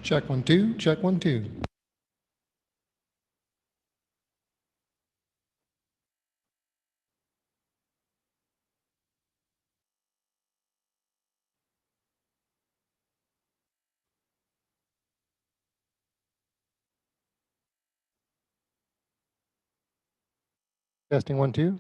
Check 1 2, check 1 2. Testing 1 2.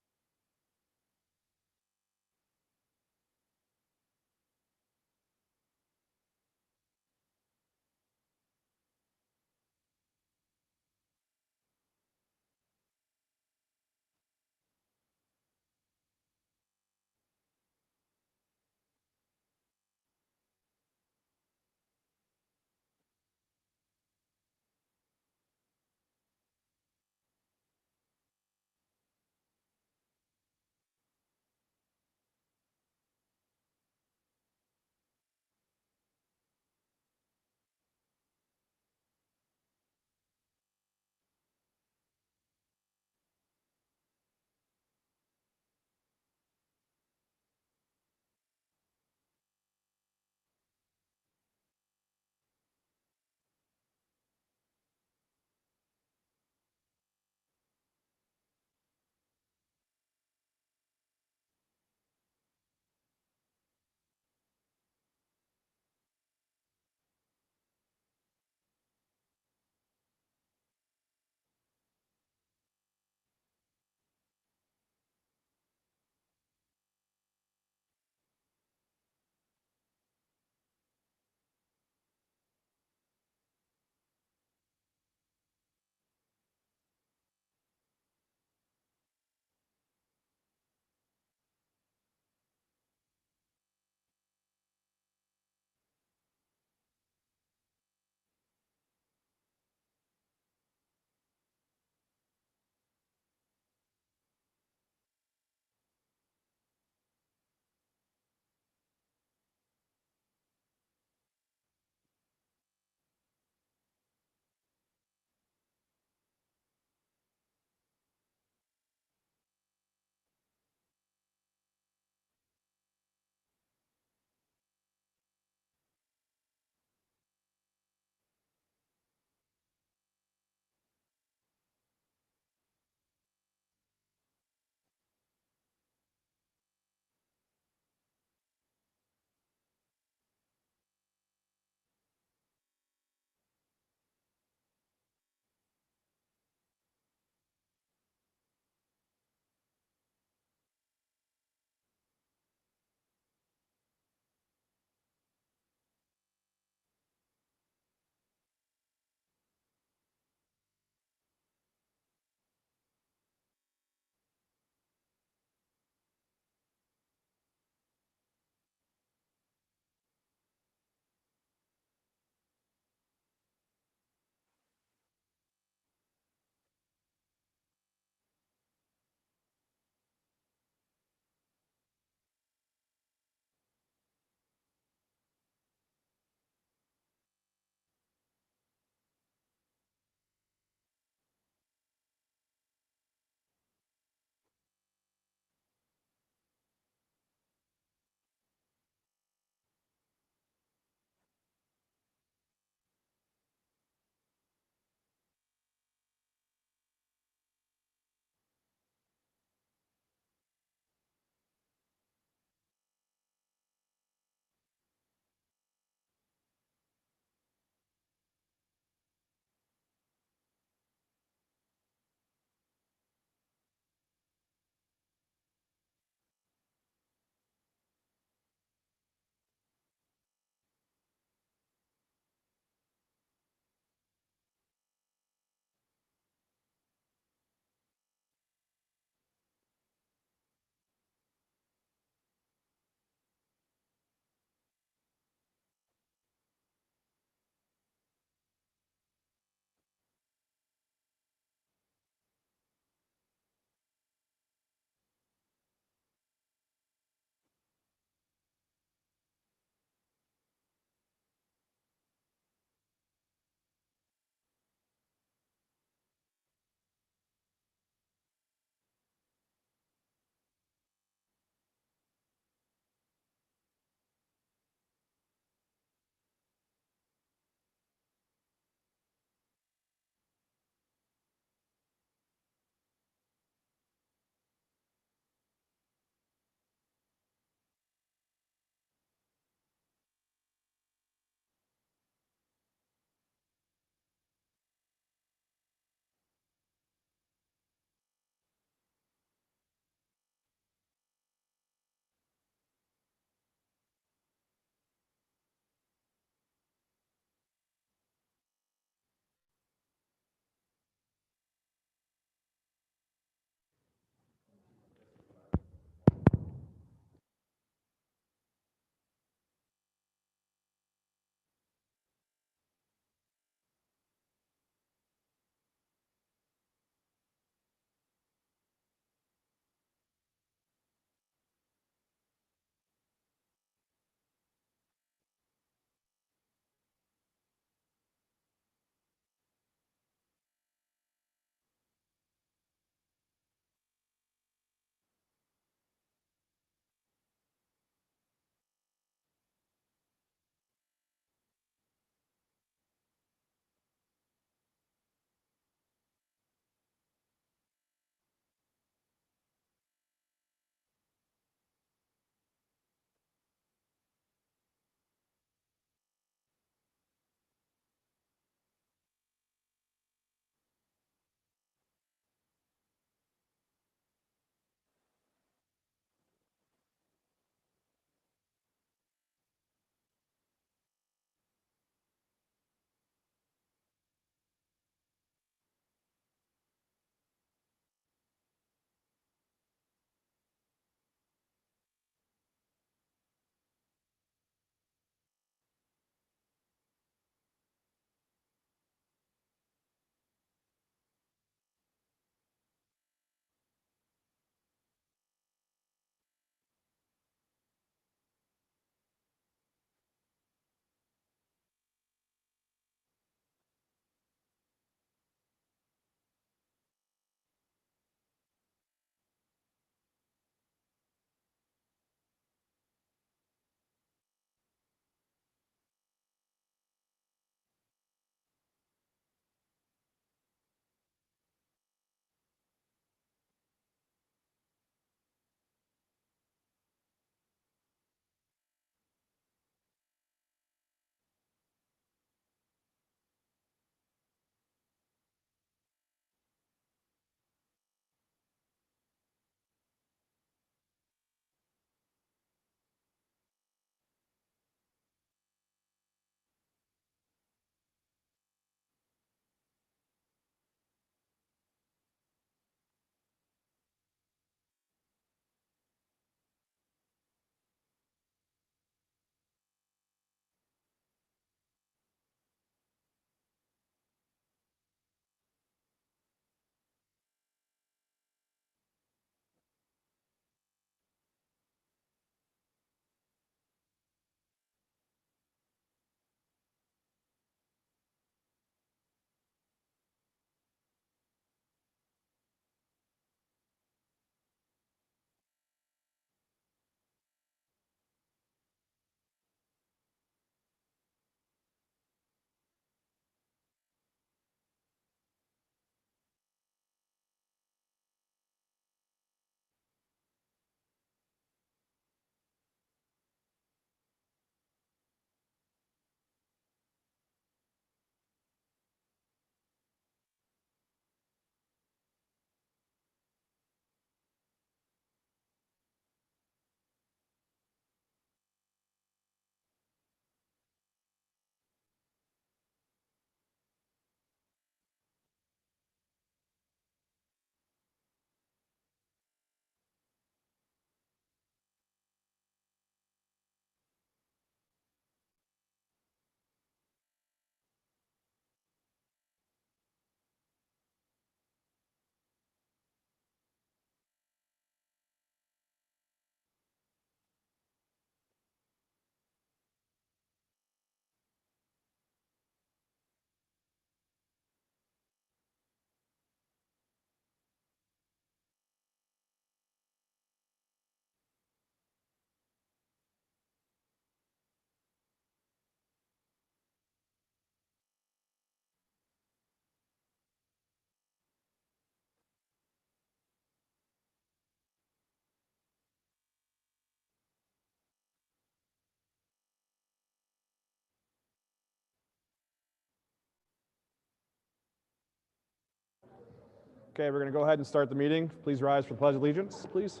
Okay, we're going to go ahead and start the meeting. Please rise for the Pledge of Allegiance, please.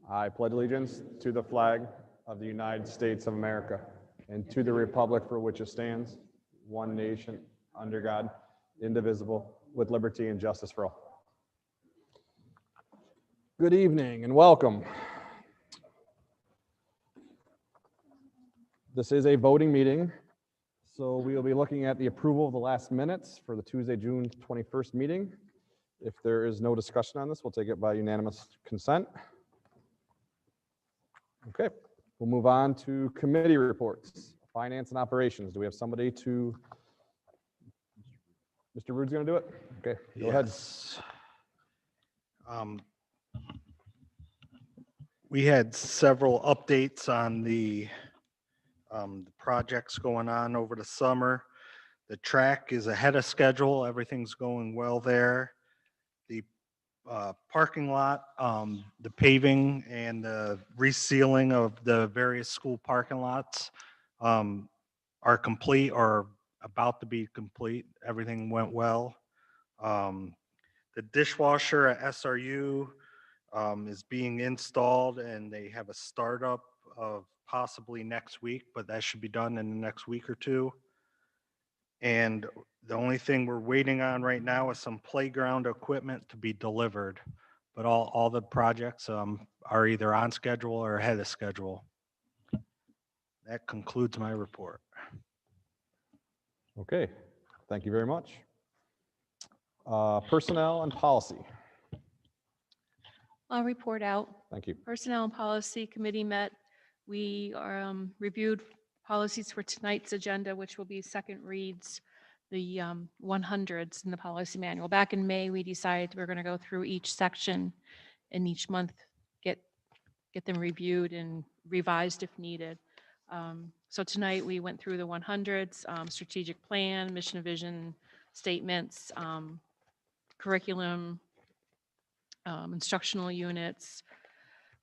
I pledge allegiance to the flag of the United States of America and to the republic for which it stands, one nation, under God, indivisible, with liberty and justice for all. Good evening and welcome. This is a voting meeting, so we will be looking at the approval of the last minutes for the Tuesday, June 21st meeting. If there is no discussion on this, we'll take it by unanimous consent. Okay, we'll move on to committee reports, finance and operations. Do we have somebody to, Mr. Rude's going to do it? Okay, go ahead. We had several updates on the projects going on over the summer. The track is ahead of schedule. Everything's going well there. The parking lot, the paving and the resealing of the various school parking lots are complete or about to be complete. Everything went well. The dishwasher at SRU is being installed, and they have a startup of possibly next week, but that should be done in the next week or two. And the only thing we're waiting on right now is some playground equipment to be delivered. But all the projects are either on schedule or ahead of schedule. That concludes my report. Okay, thank you very much. Personnel and policy. I'll report out. Thank you. Personnel and Policy Committee met. We reviewed policies for tonight's agenda, which will be second reads, the 100s in the policy manual. Back in May, we decided we're going to go through each section and each month get them reviewed and revised if needed. So tonight we went through the 100s, strategic plan, mission and vision statements, curriculum, instructional units,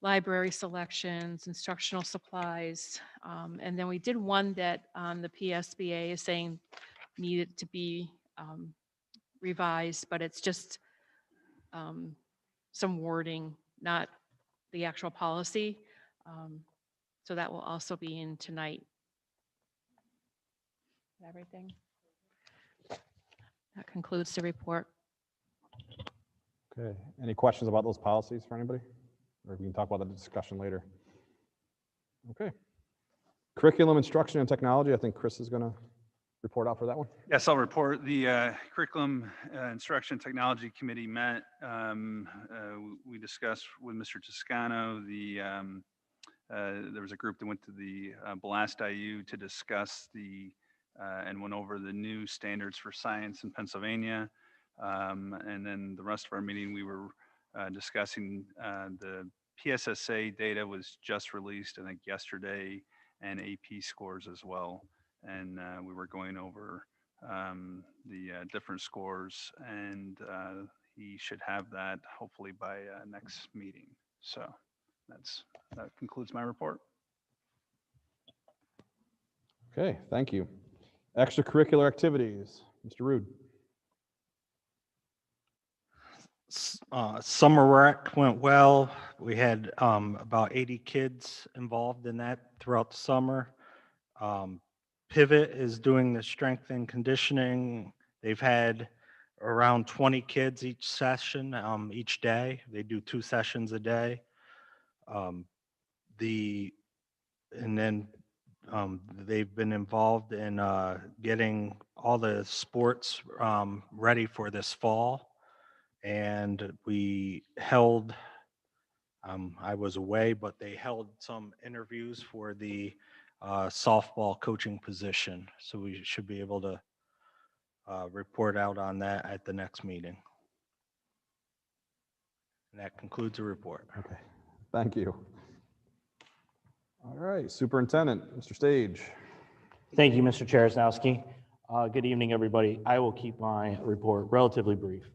library selections, instructional supplies. And then we did one that the PSBA is saying needed to be revised, but it's just some wording, not the actual policy. So that will also be in tonight. Everything. That concludes the report. Okay, any questions about those policies for anybody? Or we can talk about the discussion later. Okay. Curriculum, instruction, and technology. I think Chris is going to report out for that one. Yes, I'll report. The Curriculum, Instruction, Technology Committee met. We discussed with Mr. Toscano. There was a group that went to the Blast IU to discuss and went over the new standards for science in Pennsylvania. And then the rest of our meeting, we were discussing the PSSA data was just released, I think, yesterday, and AP scores as well. And we were going over the different scores, and he should have that hopefully by next meeting. So that concludes my report. Okay, thank you. Extracurricular activities, Mr. Rude. Summer rec went well. We had about 80 kids involved in that throughout the summer. Pivot is doing the strength and conditioning. They've had around 20 kids each session, each day. They do 2 sessions a day. They've been involved in getting all the sports ready for this fall. And we held, I was away, but they held some interviews for the softball coaching position. So we should be able to report out on that at the next meeting. And that concludes the report. Okay, thank you. All right, Superintendent, Mr. Stage. Thank you, Mr. Charisnowski. Good evening, everybody. I will keep my report relatively brief.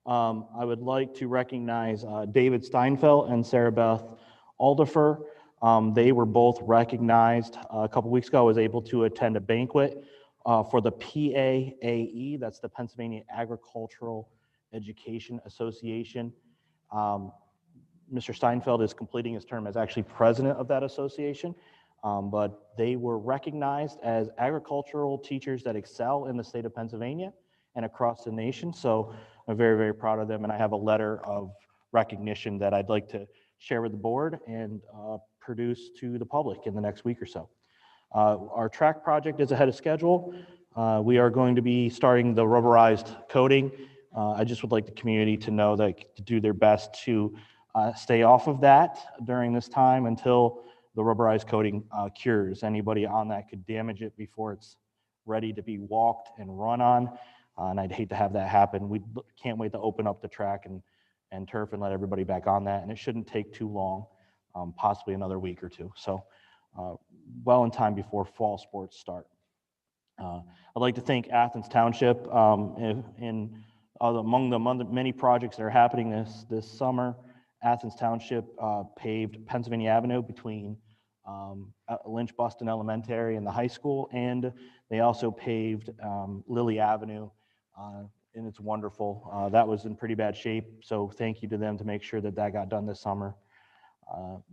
I would like to recognize David Steinfeld and Sarah Beth Alderfer. They were both recognized a couple weeks ago. I was able to attend a banquet for the PAAE, that's the Pennsylvania Agricultural Education Association. Mr. Steinfeld is completing his term as actually president of that association, but they were recognized as agricultural teachers that excel in the state of Pennsylvania and across the nation. So I'm very, very proud of them, and I have a letter of recognition that I'd like to share with the board and produce to the public in the next week or so. Our track project is ahead of schedule. We are going to be starting the rubberized coating. I just would like the community to know that to do their best to stay off of that during this time until the rubberized coating cures. Anybody on that could damage it before it's ready to be walked and run on. And I'd hate to have that happen. We can't wait to open up the track and turf and let everybody back on that. And it shouldn't take too long, possibly another week or two. So well in time before fall sports start. I'd like to thank Athens Township among the many projects that are happening this summer. Athens Township paved Pennsylvania Avenue between Lynch Buston Elementary and the high school, and they also paved Lilly Avenue, and it's wonderful. That was in pretty bad shape, so thank you to them to make sure that that got done this summer.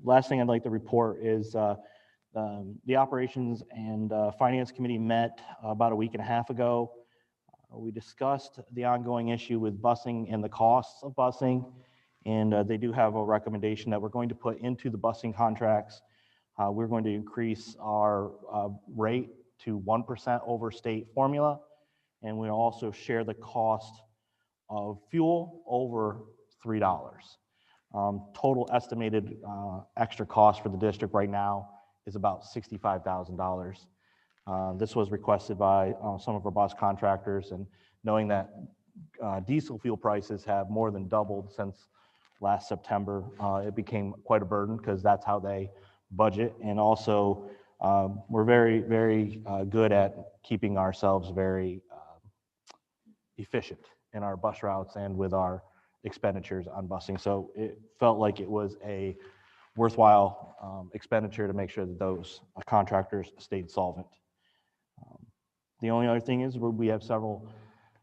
Last thing I'd like to report is the Operations and Finance Committee met about a week and a half ago. We discussed the ongoing issue with busing and the costs of busing, and they do have a recommendation that we're going to put into the busing contracts. We're going to increase our rate to 1% over state formula, and we'll also share the cost of fuel over $3. Total estimated extra cost for the district right now is about $65,000. This was requested by some of our bus contractors, and knowing that diesel fuel prices have more than doubled since last September, it became quite a burden because that's how they budget. And also, we're very, very good at keeping ourselves very efficient in our bus routes and with our expenditures on busing. So it felt like it was a worthwhile expenditure to make sure that those contractors stayed solvent. The only other thing is we have several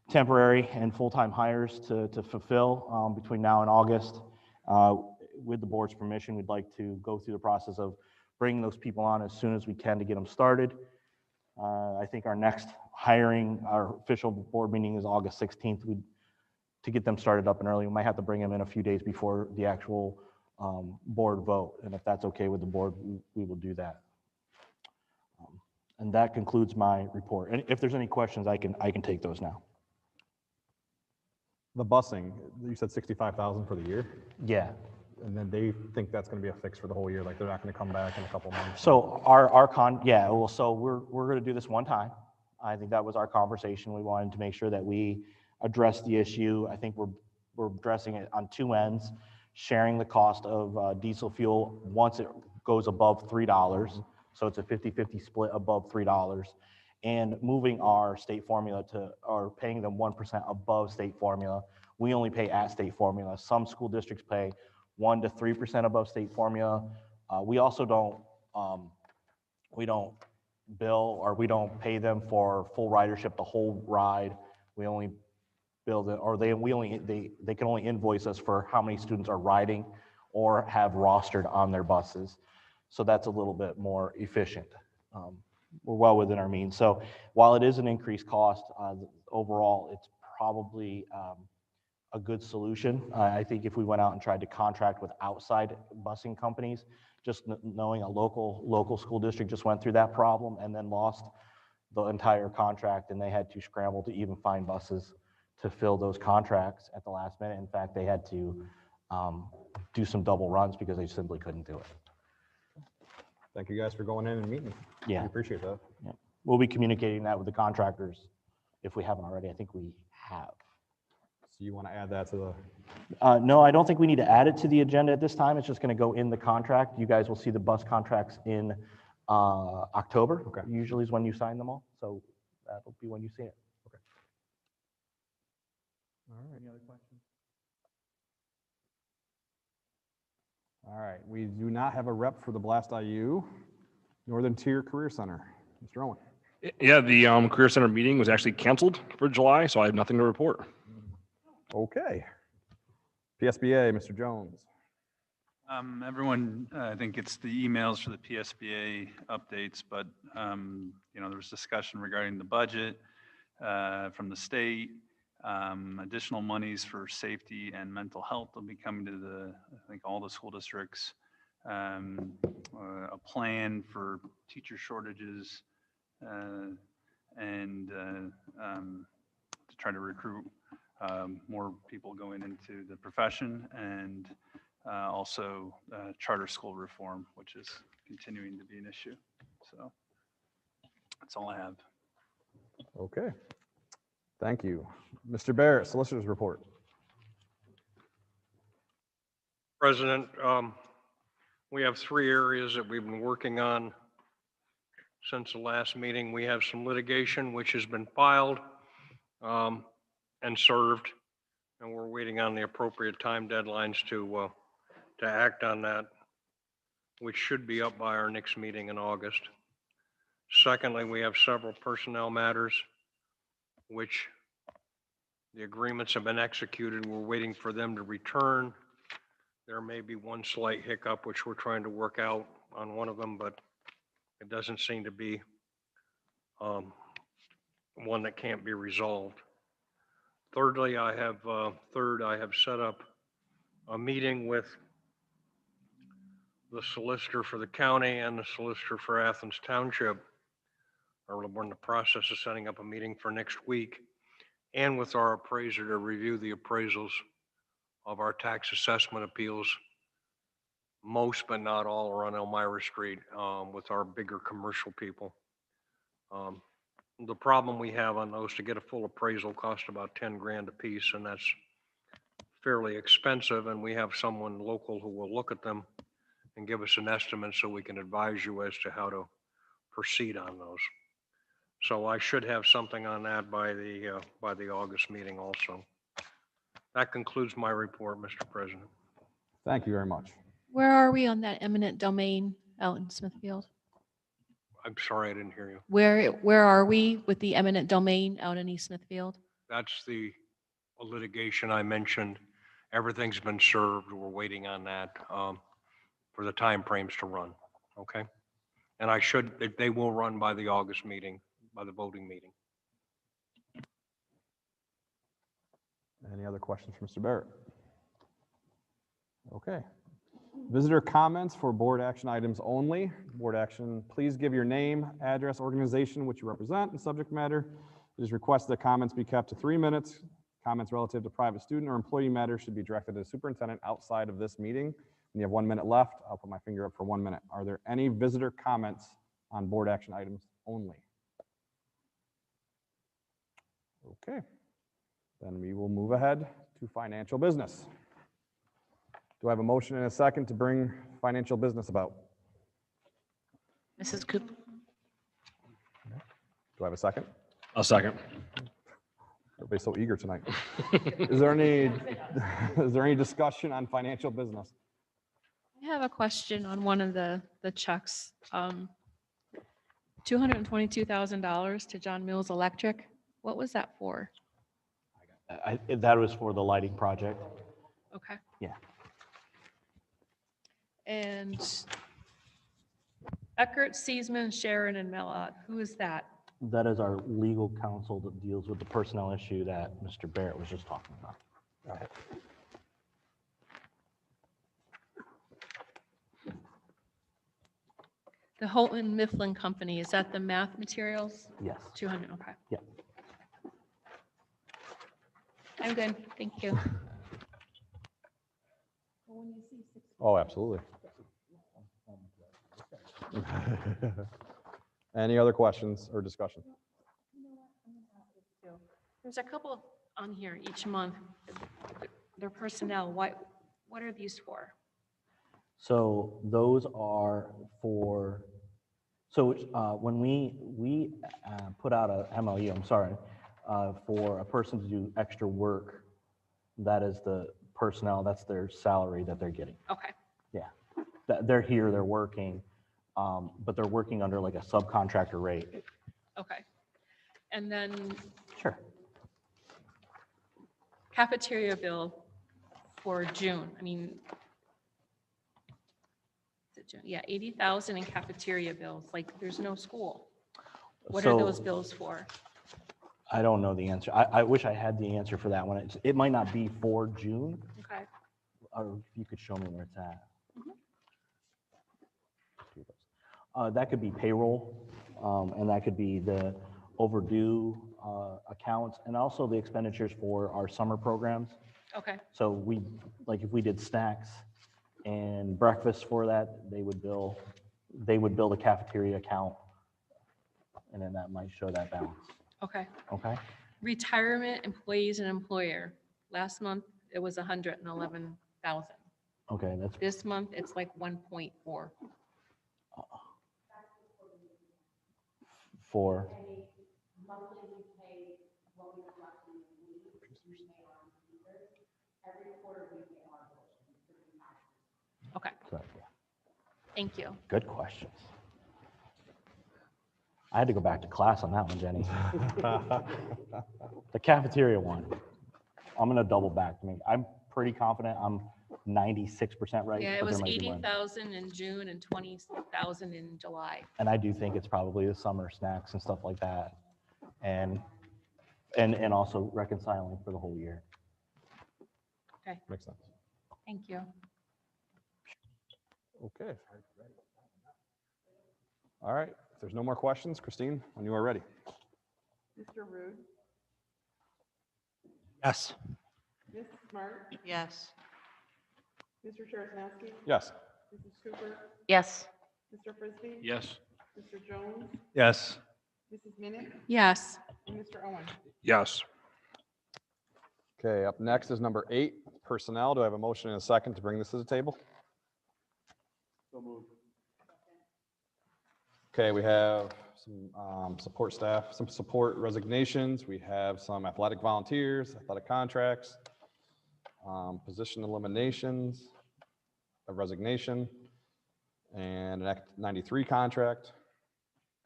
temporary and full-time hires to fulfill between now and August. With the board's permission, we'd like to go through the process of bringing those people on as soon as we can to get them started. I think our next hiring, our official board meeting is August 16th. To get them started up and early, we might have to bring them in a few days before the actual board vote. And if that's okay with the board, we will do that. And that concludes my report. And if there's any questions, I can take those now. The busing, you said 65,000 for the year, Yeah. and then they think that's going to be a fix for the whole year, like they're not going to come back in a couple months. So so we're going to do this one time. I think that was our conversation. We wanted to make sure that we address the issue. I think we're addressing it on two ends, sharing the cost of diesel fuel once it goes above $3. So it's a 50-50 split above $3, and moving our state formula or paying them 1% above state formula. We only pay at state formula. Some school districts pay 1 to 3% above state formula. We also don't bill, or we don't pay them for full ridership, the whole ride. We only bill them, or they can only invoice us for how many students are riding or have rostered on their buses. So that's a little bit more efficient. We're well within our means. So while it is an increased cost, overall, it's probably a good solution. I think if we went out and tried to contract with outside busing companies, just knowing a local school district just went through that problem and then lost the entire contract, and they had to scramble to even find buses to fill those contracts at the last minute. In fact, they had to do some double runs because they simply couldn't do it. Thank you guys for going in and meeting. Yeah. We appreciate that. Yeah. We'll be communicating that with the contractors if we haven't already. I think we have. So you want to add that to the, No, I don't think we need to add it to the agenda at this time. It's just going to go in the contract. You guys will see the bus contracts in October. Okay. Usually is when you sign them all. So that'll be when you see it. Okay. All right. Any other questions? All right, we do not have a rep for the Blast IU Northern Tier Career Center. Mr. Owen. Yeah, the Career Center meeting was actually canceled for July, so I have nothing to report. Okay. PSBA, Mr. Jones. Everyone, I think it's the emails for the PSBA updates, but, there was discussion regarding the budget from the state. Additional monies for safety and mental health will be coming to I think all the school districts. A plan for teacher shortages and to try to recruit more people going into the profession, and also charter school reform, which is continuing to be an issue. So that's all I have. Okay. Thank you. Mr. Barrett, Solicitors Report. President, we have 3 areas that we've been working on since the last meeting. We have some litigation which has been filed and served, and we're waiting on the appropriate time deadlines to act on that, which should be up by our next meeting in August. Secondly, we have several personnel matters which the agreements have been executed. We're waiting for them to return. There may be one slight hiccup, which we're trying to work out on one of them, but it doesn't seem to be one that can't be resolved. Thirdly, I have set up a meeting with the solicitor for the county and the solicitor for Athens Township. We're in the process of setting up a meeting for next week, and with our appraiser to review the appraisals of our tax assessment appeals. Most, but not all, are on Elmira Street with our bigger commercial people. The problem we have on those, to get a full appraisal, cost about 10 grand a piece, and that's fairly expensive. And we have someone local who will look at them and give us an estimate so we can advise you as to how to proceed on those. So I should have something on that by the August meeting also. That concludes my report, Mr. President. Thank you very much. Where are we on that eminent domain out in Smithfield? I'm sorry, I didn't hear you. Where are we with the eminent domain out in East Smithfield? That's the litigation I mentioned. Everything's been served. We're waiting on that for the time frames to run. Okay. And they will run by the August meeting, by the voting meeting. Any other questions for Mr. Barrett? Okay. Visitor comments for board action items only. Board action, please give your name, address, organization which you represent, and subject matter. It is requested that comments be kept to 3 minutes. Comments relative to private student or employee matters should be directed to the superintendent outside of this meeting. When you have 1 minute left, I'll put my finger up for 1 minute. Are there any visitor comments on board action items only? Okay. Then we will move ahead to financial business. Do I have a motion and a second to bring financial business about? Mrs. Cooper. Do I have a second? A second. Everybody's so eager tonight. Is there any discussion on financial business? I have a question on one of the checks. $222,000 to John Mills Electric. What was that for? That was for the lighting project. Okay. Yeah. And Eckert, Seisman, Sharon, and Mellott, who is that? That is our legal counsel that deals with the personnel issue that Mr. Barrett was just talking about. The Houghton Mifflin Company, is that the math materials? Yes. 200, okay. Yeah. I'm good, thank you. Oh, absolutely. Any other questions or discussion? There's a couple on here each month. Their personnel, what are these for? So those are for, so when we put out a MOU, I'm sorry, for a person to do extra work, that is the personnel, that's their salary that they're getting. Okay, Yeah, they're here, they're working, but they're working under like a subcontractor rate. Okay. And then Sure. cafeteria bill for June, I mean, is it June? Yeah, 80,000 in cafeteria bills, like, there's no school. What are So, those bills for? I don't know the answer. I wish I had the answer for that one. It might not be for June, Okay, or if you could show me where it's at. That could be payroll, and that could be the overdue accounts, and also the expenditures for our summer programs. okay, So we, like, if we did snacks and breakfast for that, they would bill the cafeteria account, and then that might show that balance. okay. Okay? Retirement, employees and employer. Last month, it was 111,000. Okay, that's This month, it's like 1.4. for, Okay, correct, yeah. thank you. Good questions. I had to go back to class on that one, Jenny. The cafeteria one, I'm gonna double back to me. I'm pretty confident I'm 96% right. Yeah, it but there was might be one. 80,000 in June and 20,000 in July. And I do think it's probably the summer snacks and stuff like that. And also reconciling for the whole year. Okay, Makes sense. thank you. Okay. All right, if there's no more questions, Christine, when you are ready. Mr. Rude, Yes. Ms. Smart, Yes. Mr. Charles-Noski, Yes. Mrs. Cooper, Yes. Mr. Frisbee. Yes. Mr. Jones, Yes. Mrs. Minnick, Yes, and Mr. Owen. Yes. Okay, up next is number 8, personnel. Do I have a motion and a second to bring this to the table? Okay, we have some support staff, some support resignations. We have some athletic volunteers, athletic contracts, position eliminations, a resignation, and an Act 93 contract.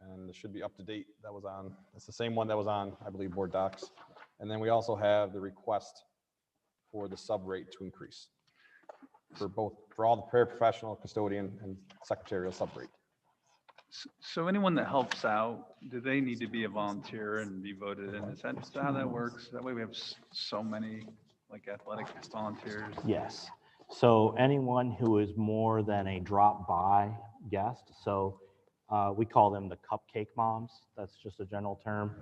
And this should be up to date. That was on, it's the same one that was on, I believe, board docs. And then we also have the request for the sub rate to increase for all the paraprofessional, custodian, and secretarial sub rate. So anyone that helps out, do they need to be a volunteer and be voted in? Is that how that works? That way we have so many like athletic volunteers. Yes. So anyone who is more than a drop-by guest, so we call them the cupcake moms. That's just a general term.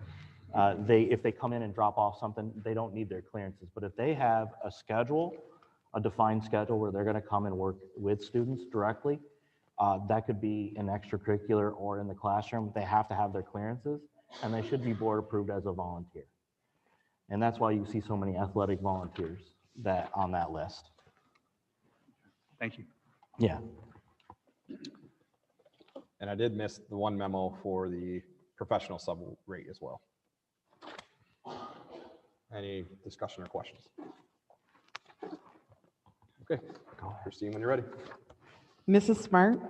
If they come in and drop off something, they don't need their clearances. But if they have a schedule, a defined schedule where they're going to come and work with students directly, that could be in extracurricular or in the classroom. They have to have their clearances, and they should be board approved as a volunteer. And that's why you see so many athletic volunteers on that list. Thank you. Yeah. And I did miss the one memo for the professional sub rate as well. Any discussion or questions? Okay, Christine, when you're ready. Mrs. Smart,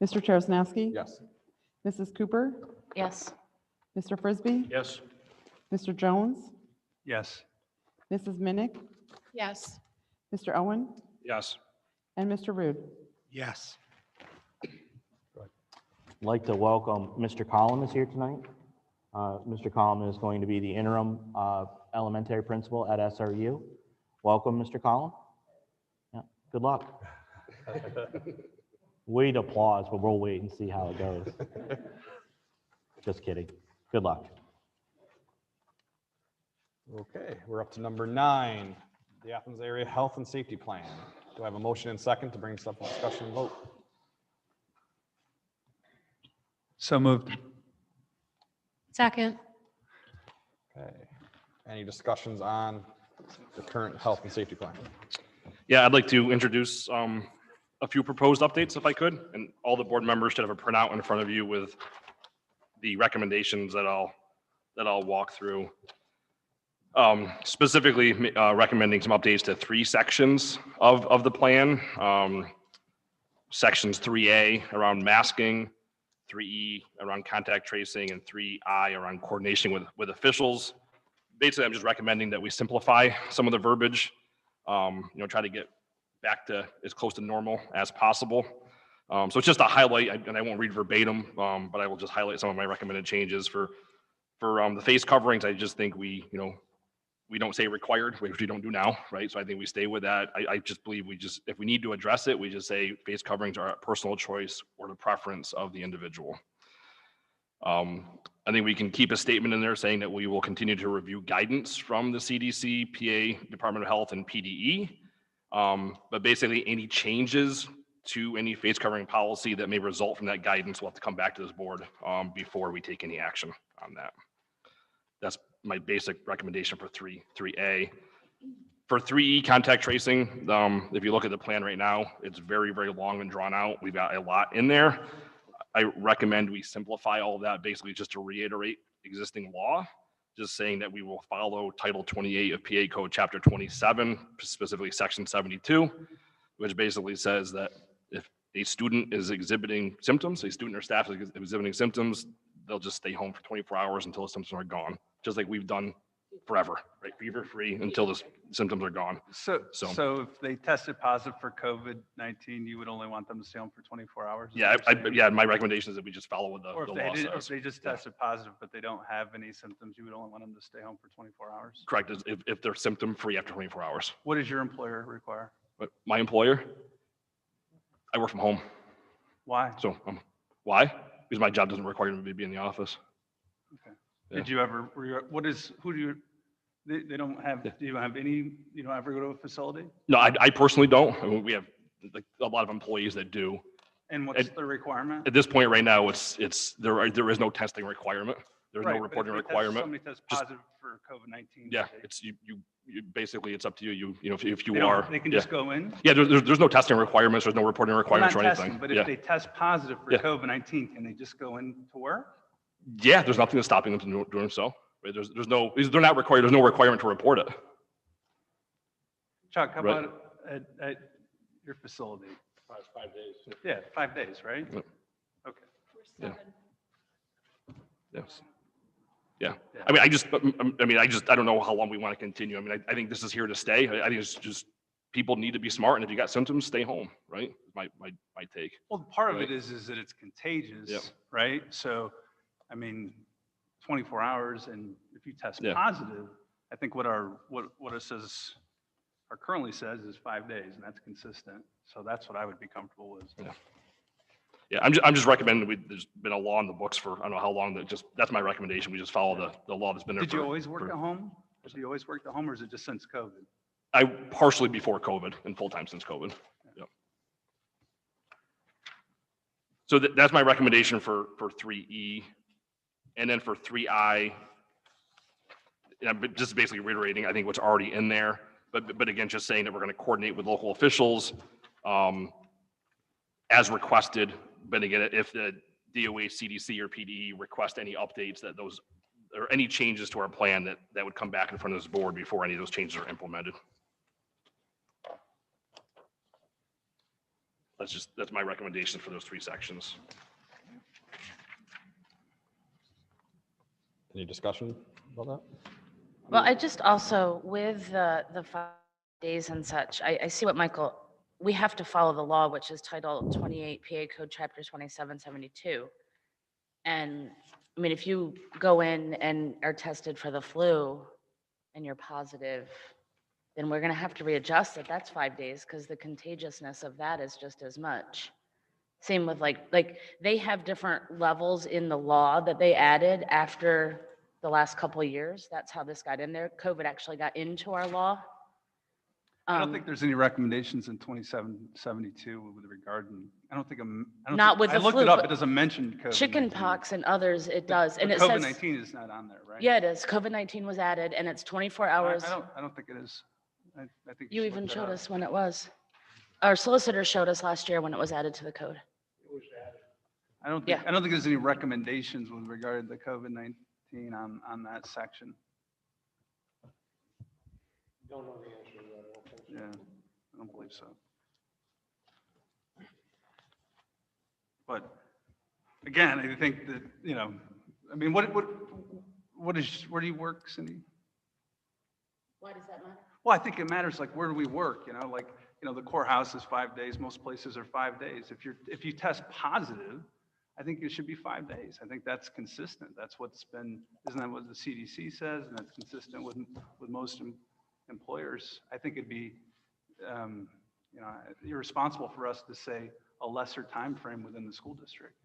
Mr. Charles-Noski. Yes. Mrs. Cooper, Yes. Mr. Frisbee, Yes. Mr. Jones, Yes. Mrs. Minnick, yes, Mr. Owen, Yes. and Mr. Rude. Yes. I'd like to welcome Mr. Collin is here tonight. Mr. Collin is going to be the interim elementary principal at SRU. Welcome, Mr. Collin. Yeah, good luck. We'd applause, but we'll wait and see how it goes. Just kidding. Good luck. Okay, we're up to number 9, the Athens Area Health and Safety Plan. Do I have a motion and second to bring this up for discussion and vote? So moved. second, Okay. Any discussions on the current health and safety plan? Yeah, I'd like to introduce a few proposed updates if I could, and all the board members should have a printout in front of you with the recommendations that I'll walk through. Specifically recommending some updates to 3 sections of the plan. Sections 3A around masking, 3E around contact tracing, and 3I around coordination with officials. Basically, I'm just recommending that we simplify some of the verbiage, try to get back to as close to normal as possible. So it's just a highlight, and I won't read verbatim, but I will just highlight some of my recommended changes for the face coverings. I just think we don't say required, which we don't do now, right? So I think we stay with that. I just believe if we need to address it, we just say face coverings are a personal choice or the preference of the individual. I think we can keep a statement in there saying that we will continue to review guidance from the CDC, PA, Department of Health, and PDE. But basically any changes to any face covering policy that may result from that guidance will have to come back to this board before we take any action on that. That's my basic recommendation for 3A. For 3E contact tracing, if you look at the plan right now, it's very, very long and drawn out. We've got a lot in there. I recommend we simplify all of that, basically just to reiterate existing law, just saying that we will follow Title 28 of PA Code Chapter 27, specifically Section 72, which basically says that if a student is exhibiting symptoms, a student or staff is exhibiting symptoms, they'll just stay home for 24 hours until the symptoms are gone, just like we've done forever, right? Fever-free until the symptoms are gone. So if they tested positive for COVID-19, you would only want them to stay home for 24 hours? Is Yeah, what you're saying? yeah. My recommendation is that we just follow what the Or if law or if says. they just tested positive, but they don't have any symptoms, you would only want them to stay home for 24 hours? Correct. If they're symptom-free after 24 hours. What does your employer require? But my employer, I work from home. Why? So why? Because my job doesn't require me to be in the office. Okay. Yeah. Did you ever, they don't have, do you have any, you don't ever go to a facility? No, I personally don't. I mean, we have like a lot of employees that do. And what's the requirement? At this point right now, there is no testing requirement. There's Right, no but if reporting they test- requirement. Somebody tests Just- positive for COVID-19. Yeah, they- it's you basically it's up to you. If you they don't- are. They can yeah. just go in? Yeah, there's no testing requirements. There's no reporting Well, requirements not or anything. testing, but Yeah. if they test positive for Yeah. COVID-19, can they just go in to work? Yeah, there's nothing that's stopping them from doing so. Right? They're not required. There's no requirement to report it. Chuck, how Right. about at your facility? 5 days. Yeah, 5 days, right? Yep. Okay. Yeah. Yes. Yeah. Yeah. I don't know how long we want to continue. I mean, I think this is here to stay. I think it's just people need to be smart, and if you got symptoms, stay home. Right? My take. Well, part of Right. it is that it's contagious, Yep. right? So, I mean, 24 hours, and if you test Yeah. positive, I think what it says, or currently says is 5 days, and that's consistent. So that's what I would be comfortable with. Yeah. Yeah, I'm just recommending there's been a law in the books for I don't know how long that's my recommendation. We just follow the law that's been there. Did you always work at home? Did you always work at home, or is it just since COVID? I partially before COVID and full time since COVID. Yep. So that's my recommendation for 3E, and then for 3I, just basically reiterating I think what's already in there, but again just saying that we're going to coordinate with local officials as requested. But again, if the DOA, CDC, or PDE request any updates that those or any changes to our plan that would come back in front of this board before any of those changes are implemented. That's my recommendation for those 3 sections. Any discussion about that? Well, I just also, with the 5 days and such, I see what Michael, we have to follow the law, which is Title 28 PA Code Chapter 2772. And I mean, if you go in and are tested for the flu and you're positive, then we're going to have to readjust it. That's 5 days because the contagiousness of that is just as much. Same with like they have different levels in the law that they added after the last couple of years. That's how this got in there. COVID actually got into our law. I don't think there's any recommendations in 2772 with regard, I don't think, Not with I the looked flu, it up, but it doesn't mention COVID-19. Chicken pox and others, it does. And But it says, COVID-19 is not on there, right? yeah, it is. COVID-19 was added and it's 24 hours. I don't think it is. I think You should even look that showed up. us when it was. Our solicitor showed us last year when it was added to the code. I don't Yeah. think there's any recommendations with regard to COVID-19 on that section. Don't know the answer to that, I don't think so. Yeah, I don't believe so. But again, I think that, you know, I mean, where do you work, Cindy? Why does that matter? Well, I think it matters, like, where do we work, you know, like, you know, the courthouse is 5 days, most places are 5 days. If you test positive, I think it should be 5 days. I think that's consistent. That's what's been, isn't that what the CDC says? And that's consistent with most employers. I think it'd be, you know, irresponsible for us to say a lesser time frame within the school district.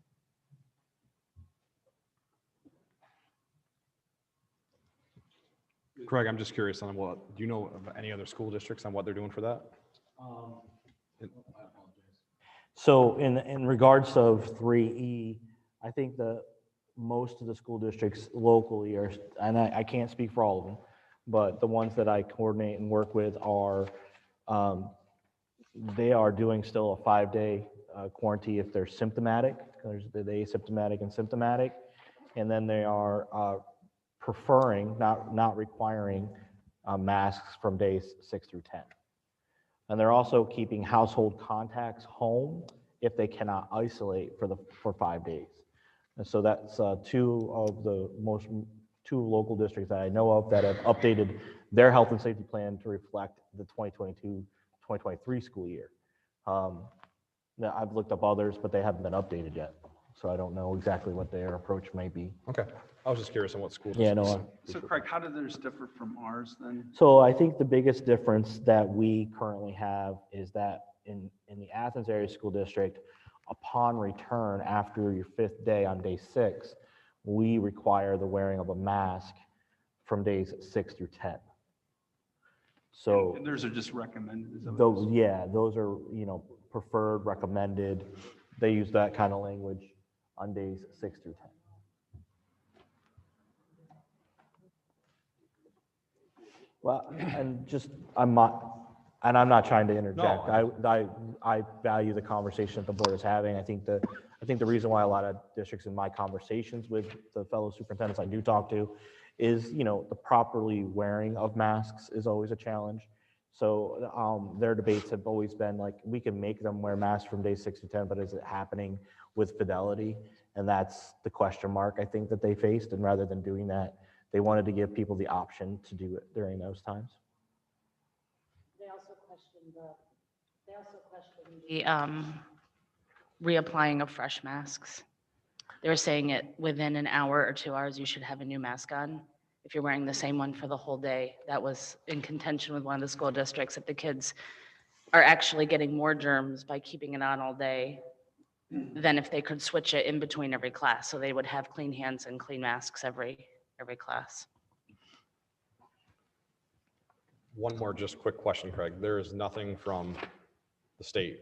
Craig, I'm just curious on what, do you know of any other school districts on what they're doing for that? So in regards of 3E, I think that most of the school districts locally are, and I can't speak for all of them, but the ones that I coordinate and work with are, they are doing still a 5-day quarantine if they're symptomatic. There's the asymptomatic and symptomatic. And then they are preferring, not requiring masks from days 6 through 10. And they're also keeping household contacts home if they cannot isolate for 5 days. And so that's two local districts that I know of that have updated their health and safety plan to reflect the 2022-2023 school year. Now I've looked up others, but they haven't been updated yet. So I don't know exactly what their approach might be. Okay, I was just curious on what school Yeah, districts. no. So Craig, how do theirs differ from ours then? So I think the biggest difference that we currently have is that in the Athens area school district, upon return after your 5th day on day 6, we require the wearing of a mask from days 6 through 10. So And theirs are just recommended. Is that what it those, is? yeah, those are, you know, preferred, recommended. They use that kind of language on days 6 through 10. Well, and just, I'm not trying to interject. I value the conversation that the board is having. I think the reason why a lot of districts in my conversations with the fellow superintendents I do talk to is, you know, the properly wearing of masks is always a challenge. So their debates have always been like, we can make them wear masks from day 6 to 10, but is it happening with fidelity? And that's the question mark I think that they faced. And rather than doing that, they wanted to give people the option to do it during those times. They also questioned the reapplying of fresh masks. They were saying it within an hour or 2 hours, you should have a new mask on. If you're wearing the same one for the whole day, that was in contention with one of the school districts, that the kids are actually getting more germs by keeping it on all day than if they could switch it in between every class. So they would have clean hands and clean masks every class. One more just quick question, Craig. There is nothing from the state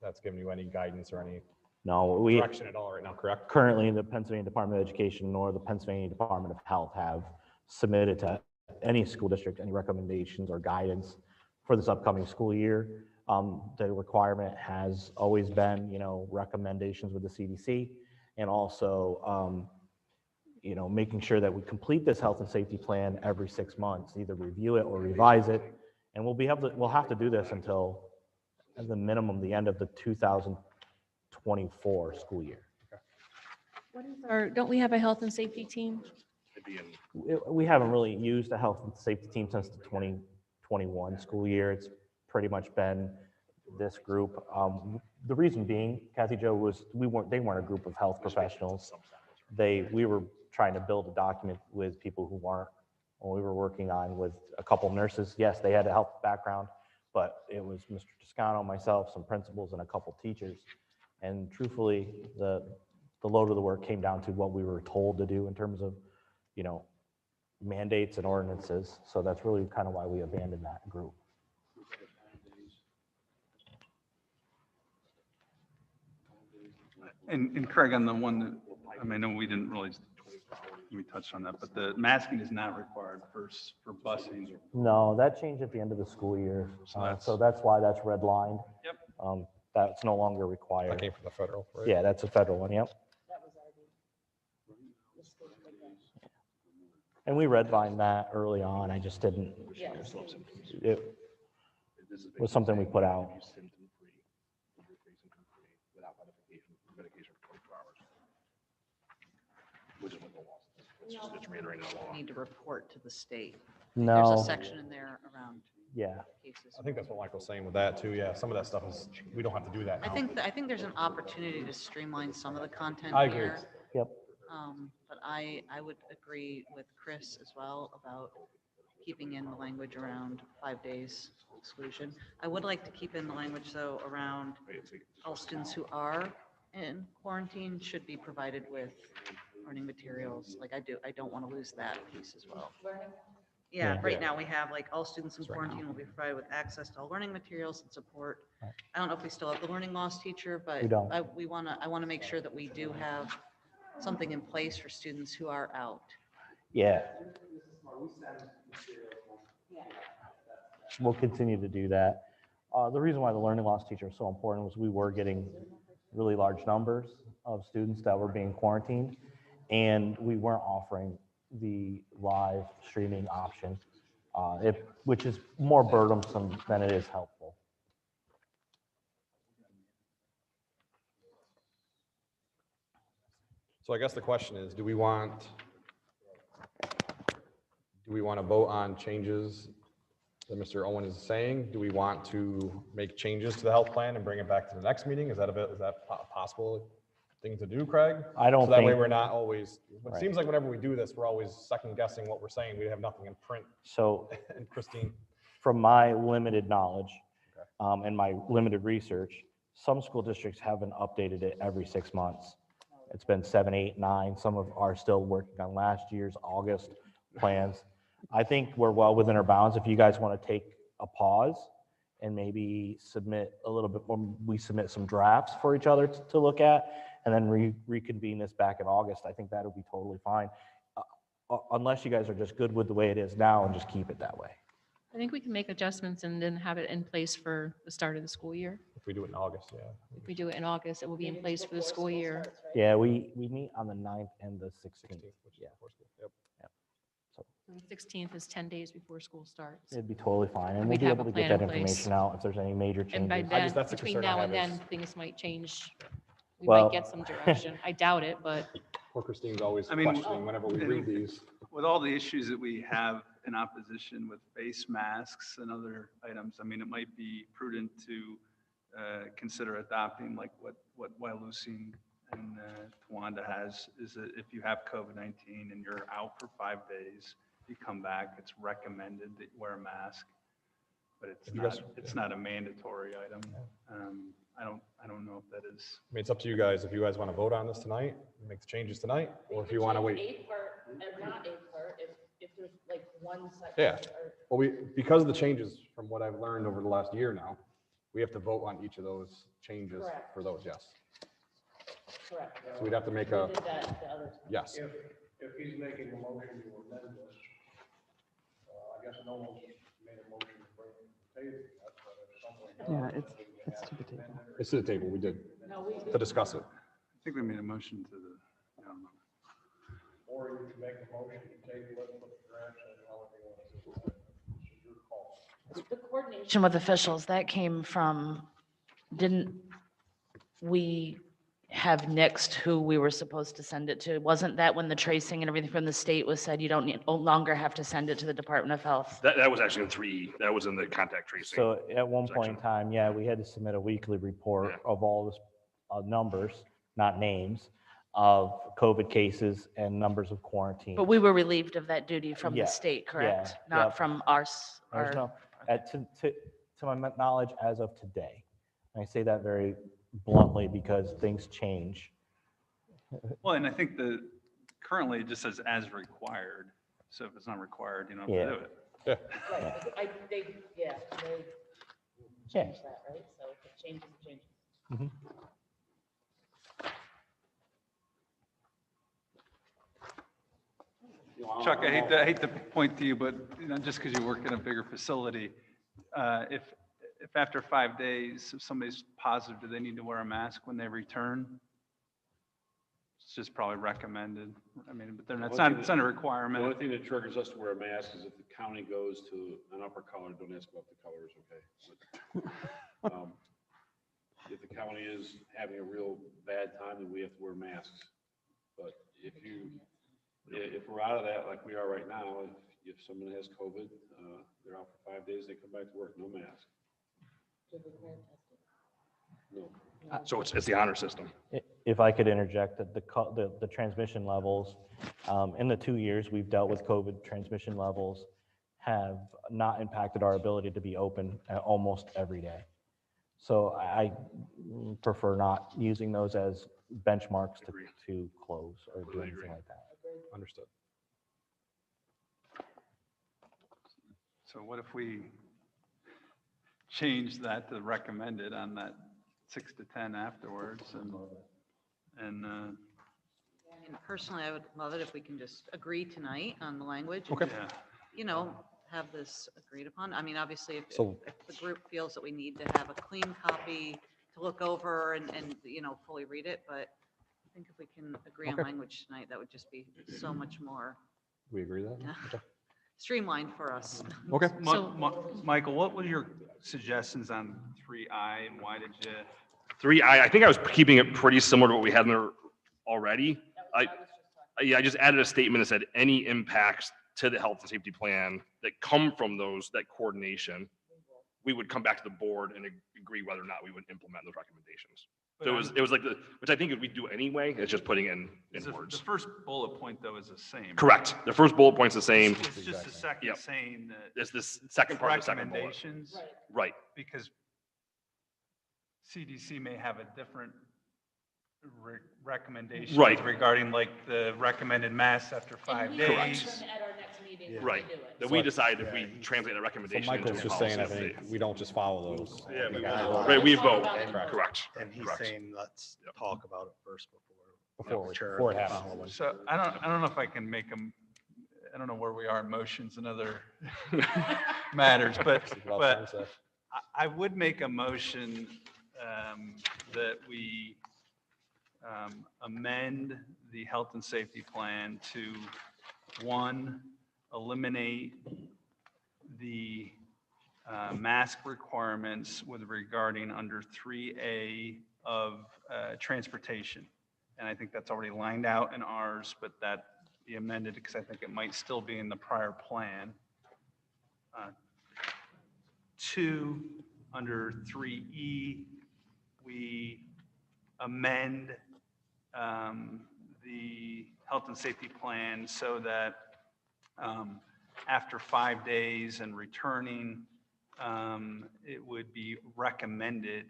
that's giving you any guidance or any No, we direction at all right now, correct? currently, the Pennsylvania Department of Education nor the Pennsylvania Department of Health have submitted to any school district any recommendations or guidance for this upcoming school year. The requirement has always been, you know, recommendations with the CDC, and also, you know, making sure that we complete this health and safety plan every 6 months, either review it or revise it. And we'll have to do this until, at the minimum, the end of the 2024 school year. What is don't we have a health and safety team? We haven't really used a health and safety team since the 2021 school year. It's pretty much been this group. The reason being, Kathy Jo, was they weren't a group of health professionals. We were trying to build a document with people who weren't. When we were working on with a couple of nurses, yes, they had a health background, but it was Mr. Toscano, myself, some principals, and a couple teachers. And truthfully, the load of the work came down to what we were told to do in terms of, you know, mandates and ordinances. So that's really kind of why we abandoned that group. And Craig, on the one that, I mean, I know we touched on that, but the masking is not required for busing. No, that changed at the end of the school year. So that's why that's redlined. Yep. That's no longer That required. came from the federal, right? Yeah, that's a federal one, yep. And we redlined that early on. I just didn't. It was something we put out. It's reiterating the law. Need to report to the state. There's a No, section in there around yeah, cases. I think that's what Michael's saying with that too. Yeah, some of that stuff is, we don't have to do that I now. think there's an opportunity to streamline some of the content I agree. here. yep. But I would agree with Chris as well about keeping in the language around 5 days exclusion. I would like to keep in the language though around all students who are in quarantine should be provided with learning materials. Like I don't want to lose that piece as well. Yeah, Yeah. right now we have like all students in That's right now. quarantine will be provided with access to all learning materials and support. Right. I don't know if we still have the learning loss teacher, but We don't. I want to make sure that we do have something in place for students who are out. Yeah. We'll continue to do that. The reason why the learning loss teacher is so important was we were getting really large numbers of students that were being quarantined, and we weren't offering the live streaming option, which is more burdensome than it is helpful. So I guess the question is, do we want to vote on changes that Mr. Owen is saying? Do we want to make changes to the health plan and bring it back to the next meeting? Is that a possible thing to do, Craig? I don't So that way think- we're not always, it Right. seems like whenever we do this, we're always second guessing what we're saying. We have nothing in print. So And Christine, from my limited knowledge Okay. and my limited research, some school districts haven't updated it every 6 months. It's been 7, 8, 9. Some of are still working on last year's August plans. I think we're well within our bounds. If you guys want to take a pause and maybe submit a little bit more, we submit some drafts for each other to look at, and then reconvene this back in August, I think that'll be totally fine. Unless you guys are just good with the way it is now and just keep it that way. I think we can make adjustments and then have it in place for the start of the school year. if we do it in August, yeah. If we do it in August, it will be in place for the school year. Yeah, we meet on the 9th and the 16th. 16th, which is Yeah. before school. Yep. So The 16th is 10 days before school starts. it'd be totally fine. And we'll We'd be have able a to get plan that in place. information out if there's any major And by changes. then, that's the between concern I now and have then, is- things might change. We Well- might get some direction. I doubt it, but Poor Christine's always I mean, questioning whenever we read these. With all the issues that we have in opposition with face masks and other items, I mean, it might be prudent to consider adopting like what Wyalusing and Tawanda has, is that if you have COVID-19 and you're out for 5 days, you come back, it's recommended that you wear a mask, but If you guys- it's not a mandatory item. I don't know if that is. I mean, it's up to you guys. If you guys want to vote on this tonight, make the changes tonight, or if you want to wait. If there's like one section. Yeah. Well, because of the changes from what I've learned over the last year now, we have to vote on each of those changes Correct. for those, yes. Correct. So we'd have to make We a, did that the other time. yes. If he's making a motion to amend this, I guess no one's made a motion to bring it to the table. Yet, but if someone- Yeah, it's to the table. It's to the table, we did, No, we to discuss it. I think we made a motion to the, I don't know. Or you can make a motion to table it, put the draft in, however you want to do it. It's your call. The coordination with officials, that came from, didn't we have next who we were supposed to send it to? Wasn't that when the tracing and everything from the state was said, you don't no longer have to send it to the Department of Health? That was actually in 3, that was in the contact tracing. So at one point in section. time, yeah, we had to submit a weekly report Yeah. of all this numbers, not names, of COVID cases and numbers of quarantine. But we were relieved of that duty from Yeah, the state, correct? yeah, Not yep. from our, There's no, to my knowledge, as of today. And I say that very bluntly because things change. Well, and I think currently it just says as required. So if it's not required, you don't have Yeah. to do it. Yeah. Right, they Yeah. changed that, right? So if it changes, it changes. Mhm. Chuck, I hate to point to you, but just because you work in a bigger facility, if after 5 days, if somebody's positive, do they need to wear a mask when they return? It's just probably recommended. I mean, but then it's not a The only requirement. thing that triggers us to wear a mask is if the county goes to an upper color, don't ask about the colors, okay? But, if the county is having a real bad time, then we have to wear masks. But if you If we're out of that, like we are right now, if someone has COVID, they're out for 5 days, they come back to work, no mask. No. So it's the honor system. If I could interject, that the transmission levels, in the 2 years we've dealt with COVID, transmission levels have not impacted our ability to be open almost every day. So I prefer not using those as benchmarks to close or do anything like that. Understood. So what if we change that to recommended on that 6 to 10 afterwards and And personally, I would love it if we can just agree tonight on the language. Okay. yeah. You know, have this agreed upon. I mean, obviously, if So- the group feels that we need to have a clean copy to look over and, you know, fully read it, but I think if we can agree on Okay. language tonight, that would just be so much more We agree with that? Yeah. Okay. streamlined for us. Okay. Michael, what were your suggestions on 3I and why did you? 3I, I think I was keeping it pretty similar to what we had in there already. I just added a statement that said any impacts to the health and safety plan that come from that coordination, we would come back to the board and agree whether or not we would implement those recommendations. So it was like which I think we do anyway, it's just putting in The words. first bullet point though is the same. Correct. The first bullet point's the same. It's just the second Yep. saying that. It's this second part of the second bullet. Recommendations, Right. because CDC may have a different recommendations Right. regarding like the recommended mask after 5 days. Correct. At our next meeting. Yeah. Right. Then we decide if we translate a So recommendation into Michael's a just saying, I policy. think, we don't just follow those. Yeah, we gotta vote. vote Right, we vote. Correct. Correct. And he's Correct. saying, let's talk about it first Before before it happens. happens. So I don't know if I can make them, I don't know where we are in motions and other matters, but I would make a motion that we amend the health and safety plan to, 1, eliminate the mask requirements with regarding under 3A of transportation. And I think that's already lined out in ours, but that be amended because I think it might still be in the prior plan. 2, under 3E, we amend the health and safety plan so that after 5 days and returning, it would be recommended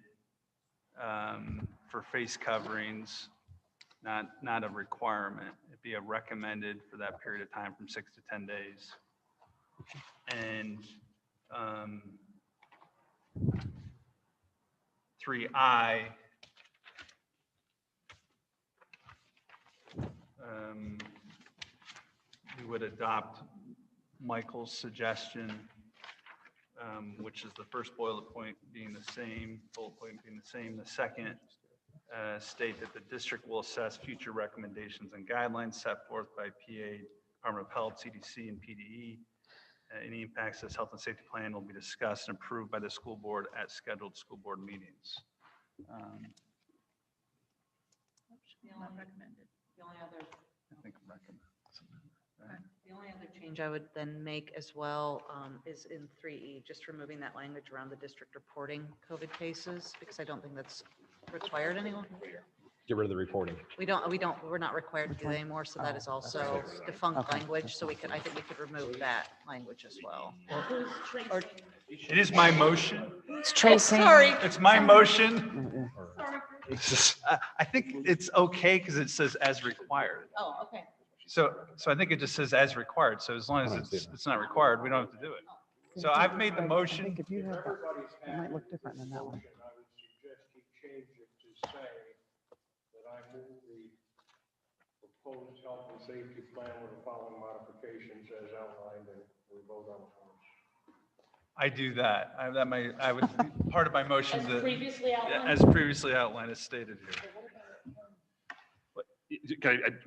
for face coverings, not a requirement. It'd be a recommended for that period of time from 6 to 10 days. And 3I, we would adopt Michael's suggestion, which is the first bullet point being the same, The second, state that the district will assess future recommendations and guidelines set forth by PA, Department of Health, CDC, and PDE. Any impacts to this health and safety plan will be discussed and approved by the school board at scheduled school board meetings. Not recommended. The only other I think recommend. The only other change I would then make as well is in 3E, just removing that language around the district reporting COVID cases, because I don't think that's required anymore. Get rid of the reporting. We're not required to do that anymore, so that is also defunct Okay. language, so I think we could remove that language as well. It is my motion. It's Tracy. Sorry. It's my motion. I think it's okay because it says as required. Oh, okay. So I think it just says as required. So as long as it's not required, we don't have to do it. So I've made the I motion. think if you have that, it might look different than that one. I would suggest you change it to say that I move the proposed health and safety plan with the following modifications as outlined, and we vote on it. I do that. I would, part of my motion. As previously outlined? As previously outlined, as stated here.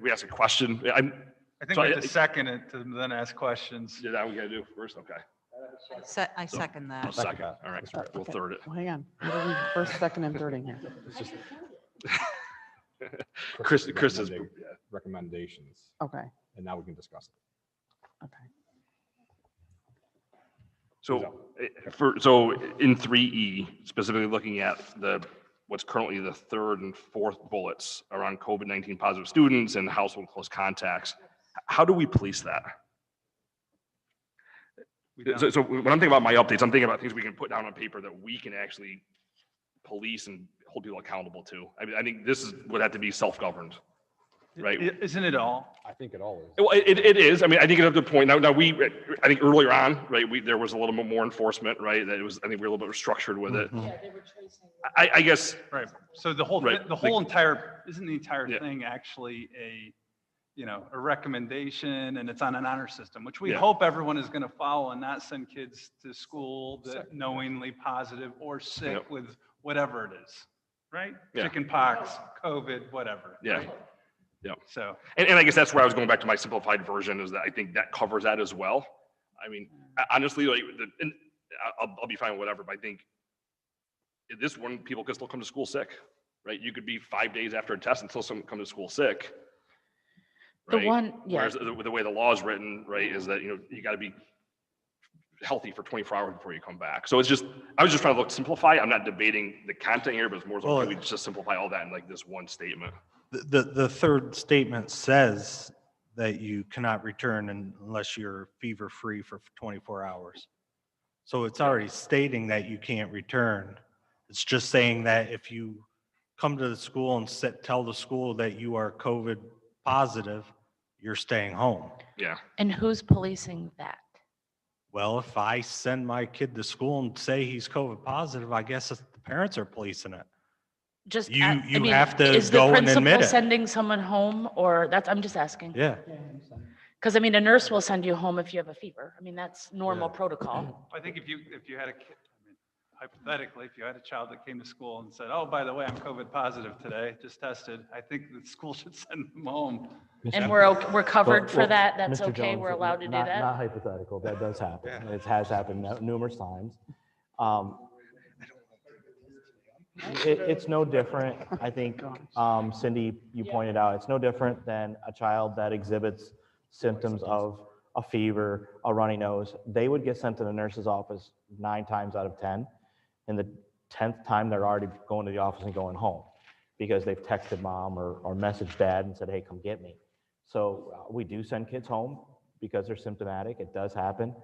We ask a question? I think So we have to second it to then ask questions. Yeah, that we gotta do first, okay. I second I'll that. second, all right, we'll Okay. third it. Well, hang on. What are we first, second, and thirding here? Chris is, Recommendations. Okay. and now we can discuss it. Okay. So, so in 3E, specifically looking at what's currently the third and fourth bullets around COVID-19 positive students and household close contacts, how do we police that? So when I'm thinking about my updates, I'm thinking about things we can put down on paper that we can actually police and hold people accountable to. I mean, I think this would have to be self-governed, right? Isn't it all? I think it all is. Well, it is. I mean, I think it's a good point. Now I think earlier on, right, there was a little bit more enforcement, right? That it was, I think we were a little bit more structured with it. Yeah, they were tracing. I guess, Right. So the whole, Right. isn't the entire Yeah. thing actually a recommendation, and it's on an honor system, which we Yeah. hope everyone is going to follow and not send kids to school that knowingly positive or sick Yep. with whatever it is, right? Yeah. Chicken pox, COVID, whatever. Yeah. right? Yep. So, and I guess that's where I was going back to my simplified version, is that I think that covers that as well. I mean, honestly, like, and I'll be fine with whatever, but I think this one, people could still come to school sick, right? You could be 5 days after a test and still come to school sick. The Right? one, yeah, Whereas the way the law is written, right, is that, you got to be healthy for 24 hours before you come back. So it's just, I was just trying to simplify. I'm not debating the content here, but it's more so Well, we just simplify all that in like this one statement. The third statement says that you cannot return unless you're fever-free for 24 hours. So it's already stating that you can't return. It's just saying that if you come to the school and tell the school that you are COVID positive, you're staying home. Yeah. and who's policing that? Well, if I send my kid to school and say he's COVID positive, I guess the parents are policing it. Just, You- I you mean, have to is the go and admit principal it. sending someone home, or I'm just asking? Yeah. Because I mean, a nurse will send you home if you have a fever. I mean, that's normal protocol. I think if you had a kid, I mean, hypothetically, if you had a child that came to school and said, oh, by the way, I'm COVID positive today, just tested, I think the school should send them home. And we're covered for Well, that? That's Mr. okay? Jones, We're allowed to do Not that? hypothetical, that does happen. It has happened numerous times. It's no different, I think, Cindy, you pointed out, it's no different than a child that exhibits symptoms of a fever, a runny nose. They would get sent to the nurse's office 9 times out of 10. And the 10th time, they're already going to the office and going home because they've texted mom or messaged dad and said, hey, come get me. So we do send kids home because they're symptomatic. It does happen.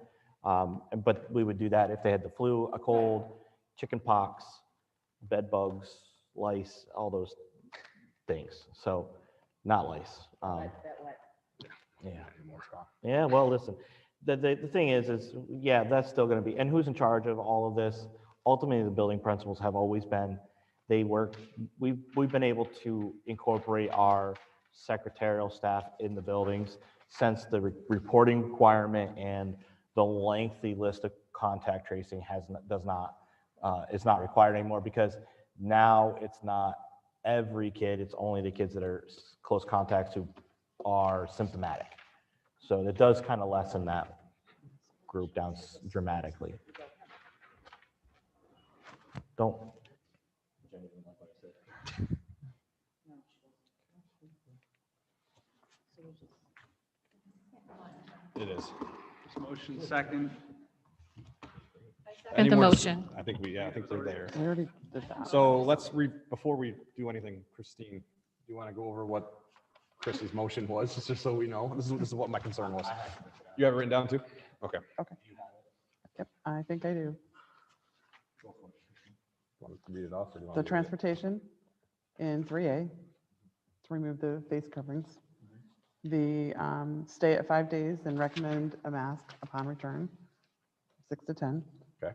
But we would do that if they had the flu, a cold, chicken pox, bed bugs, lice, all those things. So not lice. Yeah. Yeah, well, listen, the thing is, yeah, that's still going to be, and who's in charge of all of this? Ultimately, the building principals have always been, we've been able to incorporate our secretarial staff in the buildings since the reporting requirement and the lengthy list of contact tracing is not required anymore, because now it's not every kid, it's only the kids that are close contacts who are symptomatic. So it does kind of lessen that group down dramatically. Don't. It is. Motion second. And the Any more- motion. I think they're there. We already did that. So let's before we do anything, Christine, do you want to go over what Chris's motion was, just so we know? This is what my concern was. You have it written down too? Okay. Okay. Yep, I think I do. Want to read it off, or do you want The to read it? transportation in 3A, to remove the face coverings. The stay at 5 days and recommend a mask upon return, 6 to 10. Okay.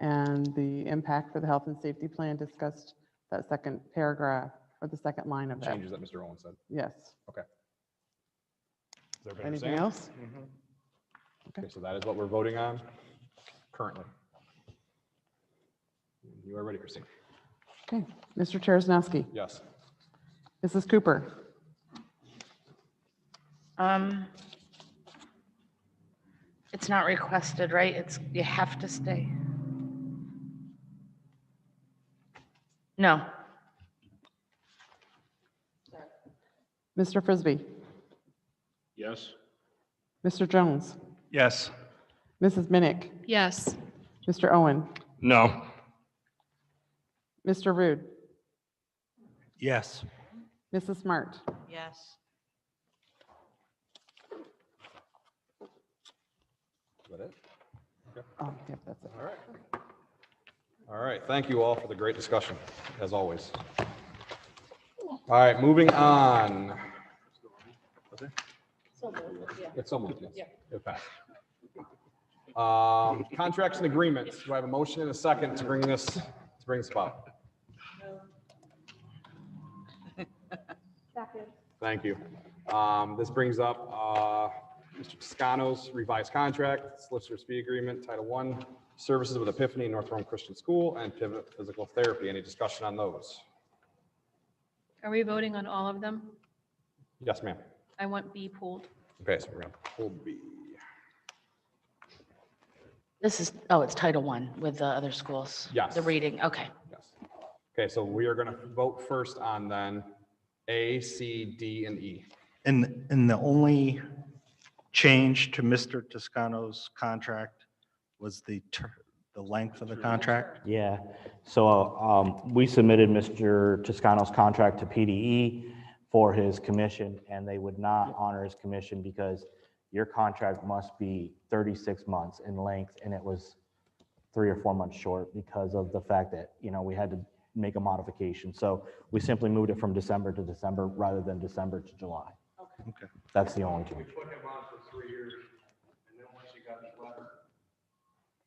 And the impact for the health and safety plan discussed, that second paragraph or the second line of that. Changes that Mr. Owen said. Yes. Okay. Does everybody Anything understand? else? Okay, so that is what we're voting on currently. You are ready, Christine? Okay. Mr. Cheresnowski, Yes. Mrs. Cooper, It's not requested, right? You have to stay. No. Mr. Frisbee, Yes. Mr. Jones, Yes. Mrs. Minnick, Yes. Mr. Owen, No. Mr. Rude, Yes. Mrs. Smart, Yes. Is that it? oh, yep, that's it. All right. All right, thank you all for the great discussion, as always. All right, moving on. It's so moved, yes. It passed. Contracts and agreements. Do I have a motion and a second to bring this about? Thank you. This brings up Mr. Toscano's revised contract, solicitor's fee agreement, Title I, services with Epiphany North Rome Christian School, and Pivot Physical Therapy. Any discussion on those? Are we voting on all of them? Yes, ma'am. I want B pulled. Okay, so we're gonna pull B. This is, oh, it's Title I with the other schools? Yes. The reading, okay. Yes. Okay, so we are gonna vote first on then A, C, D, and E. And the only change to Mr. Toscano's contract was the length of the contract? Yeah, so we submitted Mr. Toscano's contract to PDE for his commission, and they would not honor his commission because your contract must be 36 months in length, and it was 3 or 4 months short because of the fact that, you know, we had to make a modification. So we simply moved it from December to December rather than December to July. Okay. That's the only We change. put him on for 3 years, and then once he got his letter,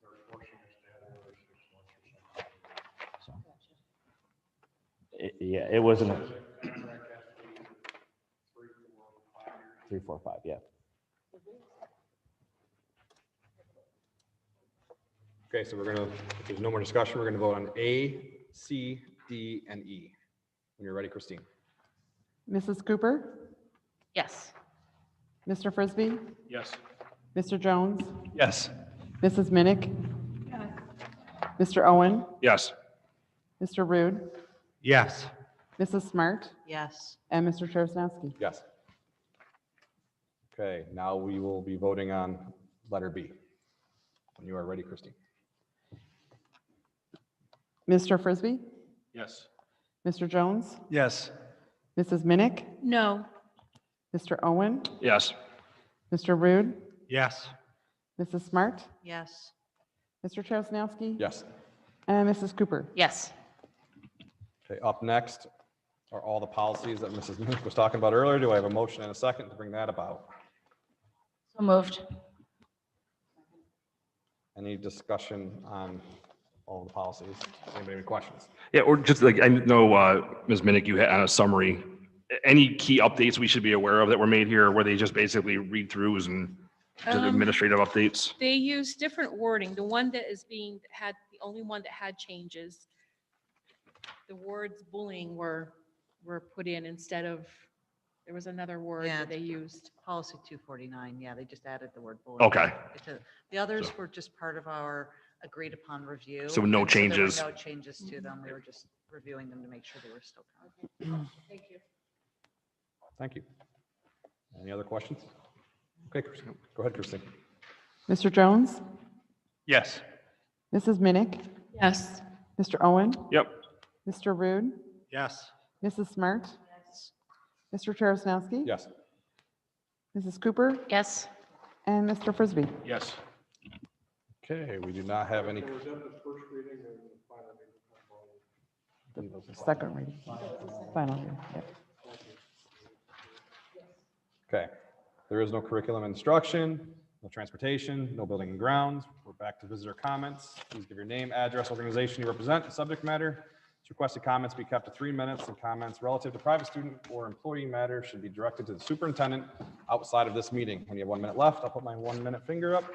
they're forcing us to have another 6 months or something. So, yeah, it wasn't Says that contract has to be 3, 4, 5 years. 3, 4, 5, yeah. Okay, so we're gonna, if there's no more discussion, we're gonna vote on A, C, D, and E. When you're ready, Christine. Mrs. Cooper, Yes. Mr. Frisbee, Yes. Mr. Jones, Yes. Mrs. Minnick, Mr. Owen, Yes. Mr. Rude, Yes. Mrs. Smart, Yes. and Mr. Chersnowski. Yes. Okay, now we will be voting on letter B. When you are ready, Christine. Mr. Frisbee, Yes. Mr. Jones, Yes. Mrs. Minnick, No. Mr. Owen, Yes. Mr. Rude, Yes. Mrs. Smart, Yes. Mr. Chersnowski, Yes. and Mrs. Cooper. Yes. Okay, up next are all the policies that Mrs. Minnick was talking about earlier. Do I have a motion and a second to bring that about? So moved. Any discussion on all the policies? Anybody have any questions? Yeah, or just like, I know, Ms. Minnick, you had on a summary, any key updates we should be aware of that were made here, or were they just basically read-throughs and just administrative updates? They use different wording. The one that is the only one that had changes, the words bullying were put in instead of, there was another word Yeah, that they used. Policy 249, yeah, they just added the word bullying. Okay. The others So- were just part of our agreed upon review. So no and there were changes. No changes to them. We were just reviewing them to make sure they were still current. Thank you. Thank you. Any other questions? Okay, Christine. Go ahead, Christine. Mr. Jones, Yes. Mrs. Minnick, Yes. Mr. Owen, Yep. Mr. Rude, Yes. Mrs. Smart, Mr. Chersnowski, Yes. Mrs. Cooper, Yes. and Mr. Frisbee. Yes. Okay, we do not have any. Was that the first reading or the final reading? Second reading. Final reading, yep. Okay, there is no curriculum instruction, no transportation, no building and grounds. We're back to visitor comments. Please give your name, address, organization you represent, and subject matter. Requested comments be kept to 3 minutes, and comments relative to private student or employee matters should be directed to the superintendent outside of this meeting. When you have 1 minute left, I'll put my 1 minute finger up.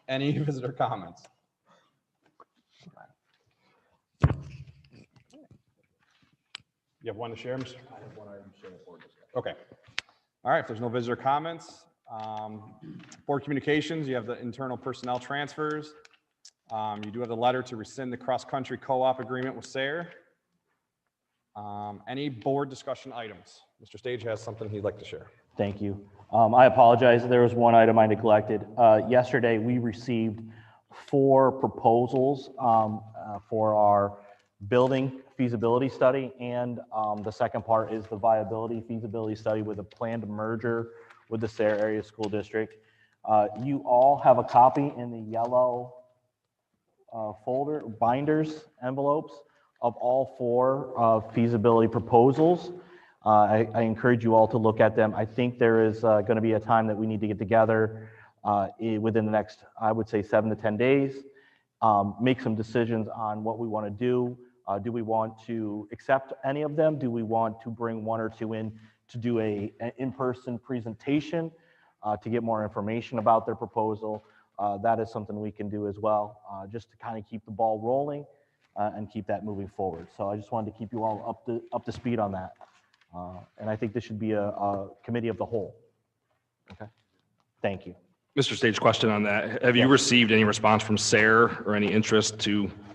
Any visitor comments? You have one to share, Mr.? I have one item to share before discussion. Okay. All right, if there's no visitor comments, board communications, you have the internal personnel transfers. You do have the letter to rescind the cross-country co-op agreement with SARE. Any board discussion items? Mr. Stage has something he'd like to share. Thank you. I apologize, there was one item I neglected. Yesterday, we received 4 proposals for our building feasibility study, and the second part is the viability feasibility study with a planned merger with the Sayre Area School District. You all have a copy in the yellow folder, binders, envelopes of all 4 feasibility proposals. I encourage you all to look at them. I think there is going to be a time that we need to get together within the next, I would say, 7 to 10 days, make some decisions on what we want to do. Do we want to accept any of them? Do we want to bring 1 or 2 in to do an in-person presentation to get more information about their proposal? That is something we can do as well, just to kind of keep the ball rolling and keep that moving forward. So I just wanted to keep you all up to speed on that. And I think this should be a committee of the whole. Okay, thank you. Mr. Stage, question on that. Have you Yes. received any response from Sayre or any interest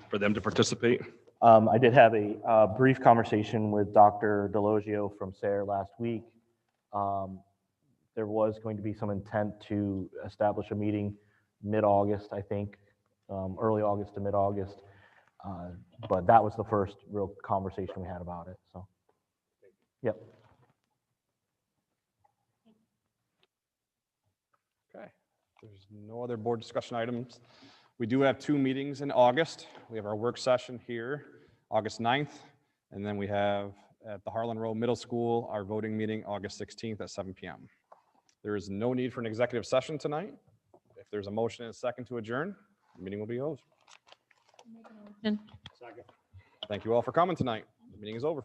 for them to participate? I did have a brief conversation with Dr. Delogio from Sayre last week. There was going to be some intent to establish a meeting mid-August, I think, early August to mid-August. But that was the first real conversation we had about it, so. Yep. Okay, there's no other board discussion items. We do have 2 meetings in August. We have our work session here, August 9th, and then we have at the Harlan Row Middle School, our voting meeting, August 16th at 7 p.m. There is no need for an executive session tonight. If there's a motion and a second to adjourn, the meeting will be closed. And Thank you all for coming tonight. The meeting is over.